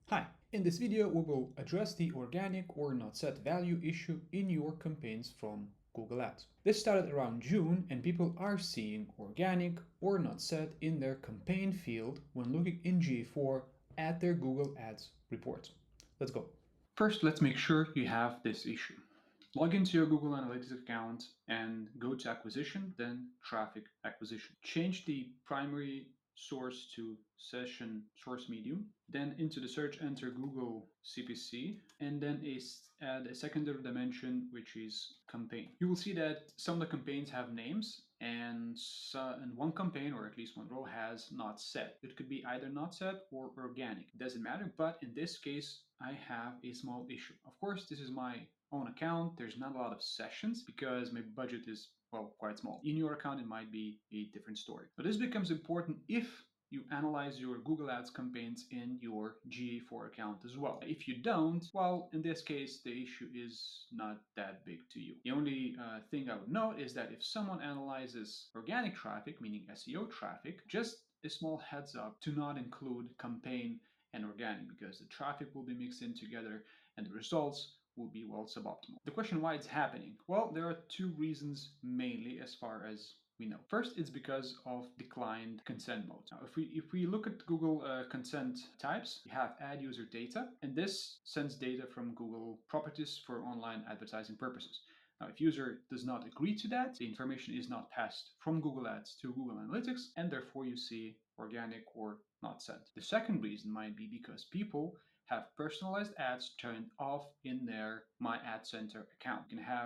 Hi, in this video we will address the organic or not set value issue in your campaigns from Google Ads. This started around June and people are seeing organic or not set in their campaign field when looking in GA4 at their Google Ads report. Let's go. First, let's make sure you have this issue. Log into your Google Analytics account and go to acquisition, then traffic acquisition. Change the primary source to session source medium. Then into the search, enter Google CPC, and then add a secondary dimension, which is campaign. You will see that some of the campaigns have names, and one campaign, or at least one row, has not set. It could be either not set or organic. It doesn't matter, but in this case, I have a small issue. Of course, this is my own account. There's not a lot of sessions because my budget is, well, quite small. In your account, it might be a different story. But this becomes important if you analyze your Google Ads campaigns in your GA4 account as well. If you don't, well, in this case, the issue is not that big to you. The only thing I would note is that if someone analyzes organic traffic, meaning SEO traffic, just a small heads up to not include campaign and organic, because the traffic will be mixed in together and the results will be, well, suboptimal. The question why it's happening? Well, there are two reasons mainly as far as we know. First, it's because of declined consent mode. Now, if we look at Google consent types, we have ad user data, and this sends data from Google properties for online advertising purposes. Now, if user does not agree to that, the information is not passed from Google Ads to Google Analytics, and therefore you see organic or not sent. The second reason might be because people have personalized ads turned off in their My Ad Center account.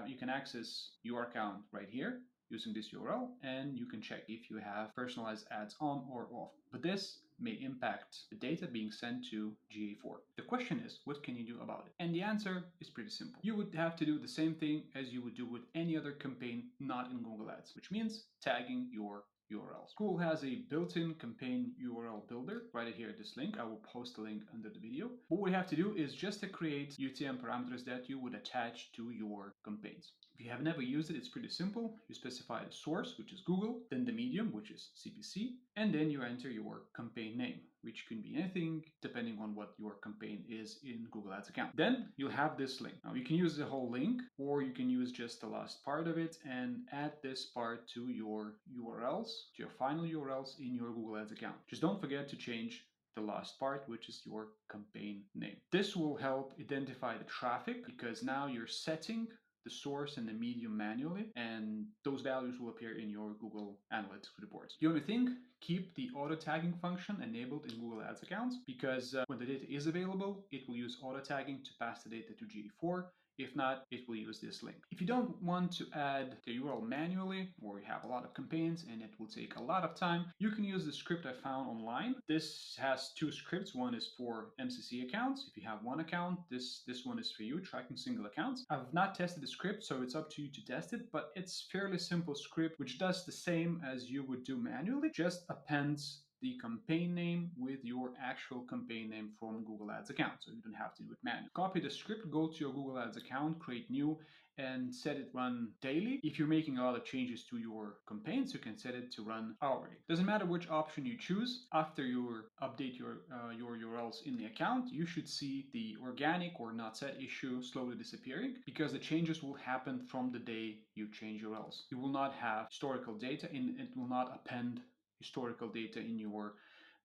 You can access your account right here using this URL, and you can check if you have personalized ads on or off. But this may impact the data being sent to GA4. The question is, what can you do about it? And the answer is pretty simple. You would have to do the same thing as you would do with any other campaign not in Google Ads, which means tagging your URLs. Google has a built-in campaign URL builder right here at this link. I will post a link under the video. What we have to do is just to create UTM parameters that you would attach to your campaigns. If you have never used it, it's pretty simple. You specify the source, which is Google, then the medium, which is CPC, and then you enter your campaign name, which can be anything depending on what your campaign is in Google Ads account. Then you'll have this link. Now you can use the whole link, or you can use just the last part of it and add this part to your URLs, to your final URLs in your Google Ads account. Just don't forget to change the last part, which is your campaign name. This will help identify the traffic because now you're setting the source and the medium manually, and those values will appear in your Google Analytics reports. The only thing, keep the auto tagging function enabled in Google Ads accounts, because when the data is available, it will use auto tagging to pass the data to GA4. If not, it will use this link. If you don't want to add the URL manually, or you have a lot of campaigns and it will take a lot of time, you can use the script I found online. This has two scripts. One is for MCC accounts. If you have one account, this one is for you, tracking single accounts. I've not tested the script, so it's up to you to test it, but it's fairly simple script, which does the same as you would do manually, just appends the campaign name with your actual campaign name from Google Ads account, so you don't have to do it manually. Copy the script, go to your Google Ads account, create new, and set it run daily. If you're making a lot of changes to your campaigns, you can set it to run hourly. Doesn't matter which option you choose. After you update your URLs in the account, you should see the organic or not set issue slowly disappearing, because the changes will happen from the day you change URLs. You will not have historical data, and it will not append historical data in your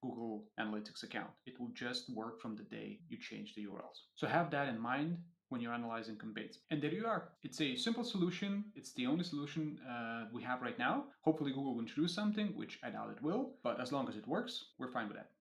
Google Analytics account. It will just work from the day you change the URLs. So have that in mind when you're analyzing campaigns. And there you are. It's a simple solution. It's the only solution we have right now. Hopefully Google will introduce something, which I doubt it will, but as long as it works, we're fine with that.